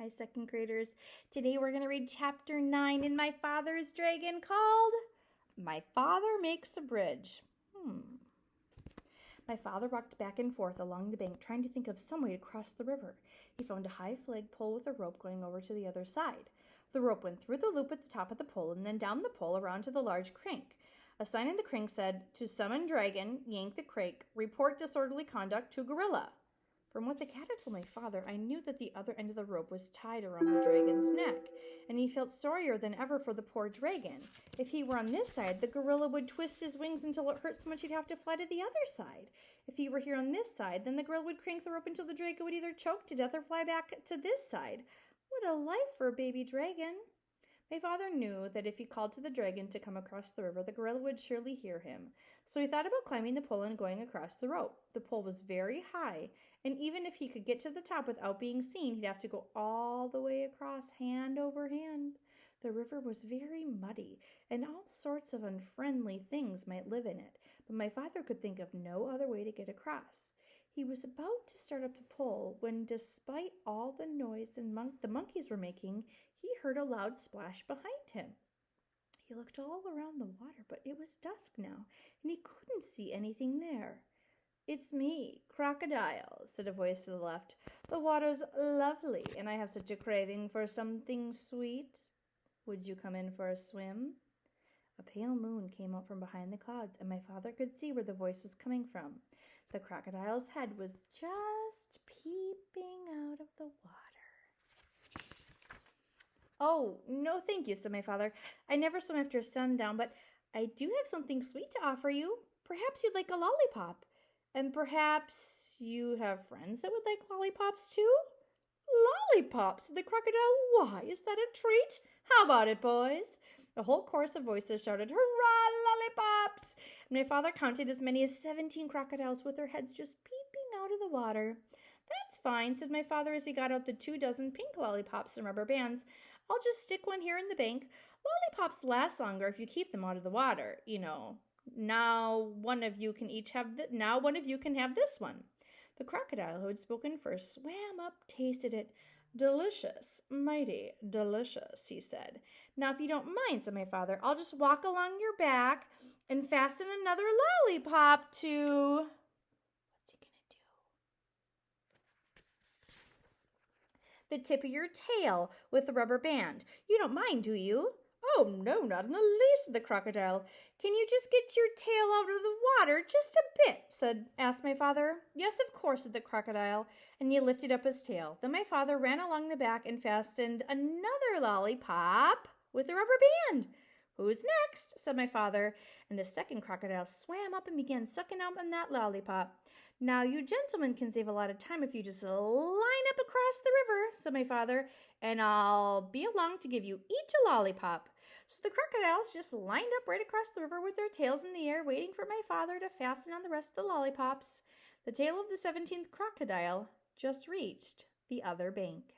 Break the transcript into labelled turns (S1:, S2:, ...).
S1: Hi, second graders. Today we're going to read chapter 9 in My Father's Dragon called My Father Makes a Bridge. My father walked back and forth along the bank, trying to think of some way to cross the river. He found a high flagpole with a rope going over to the other side. The rope went through the loop at the top of the pole and then down the pole around to the large crank. A sign in the crank said, "To summon dragon, yank the crank, report disorderly conduct to gorilla." From what the cat had told my father, I knew that the other end of the rope was tied around the dragon's neck, and he felt sorrier than ever for the poor dragon. If he were on this side, the gorilla would twist his wings until it hurt so much he'd have to fly to the other side. If he were here on this side, then the gorilla would crank the rope until the dragon would either choke to death or fly back to this side. What a life for a baby dragon! My father knew that if he called to the dragon to come across the river, the gorilla would surely hear him. So he thought about climbing the pole and going across the rope. The pole was very high, and even if he could get to the top without being seen, he'd have to go all the way across, hand over hand. The river was very muddy, and all sorts of unfriendly things might live in it, but my father could think of no other way to get across. He was about to start up the pole when, despite all the noise the monkeys were making, he heard a loud splash behind him. He looked all around the water, but it was dusk now, and he couldn't see anything there. "It's me, Crocodile," said a voice to the left. "The water's lovely, and I have such a craving for something sweet. Would you come in for a swim?" A pale moon came out from behind the clouds, and my father could see where the voice was coming from. The crocodile's head was just peeping out of the water. "Oh, no, thank you," said my father. "I never swim after sundown, but I do have something sweet to offer you. Perhaps you'd like a lollipop. And perhaps you have friends that would like lollipops too?" "Lollipops!" said the crocodile. "Why, is that a treat? How about it, boys?" A whole chorus of voices shouted, "Hurrah, lollipops!" And my father counted as many as 17 crocodiles with their heads just peeping out of the water. "That's fine," said my father as he got out the 24 pink lollipops and rubber bands. "I'll just stick one here in the bank. Lollipops last longer if you keep them out of the water, you know. Now one of you can have this one." The crocodile, who had spoken first, swam up, tasted it. "Delicious, mighty delicious," he said. "Now, if you don't mind," said my father, "I'll just walk along your back and fasten another lollipop to..." What's he gonna do? "The tip of your tail with the rubber band. You don't mind, do you?" "Oh, no, not in the least," said the crocodile. "Can you just get your tail out of the water just a bit?" asked my father. "Yes, of course," said the crocodile, and he lifted up his tail. Then my father ran along the back and fastened another lollipop with a rubber band. "Who's next?" said my father, and the second crocodile swam up and began sucking out on that lollipop. "Now, you gentlemen can save a lot of time if you just line up across the river," said my father, "and I'll be along to give you each a lollipop." So the crocodiles just lined up right across the river with their tails in the air, waiting for my father to fasten on the rest of the lollipops. The tail of the 17th crocodile just reached the other bank.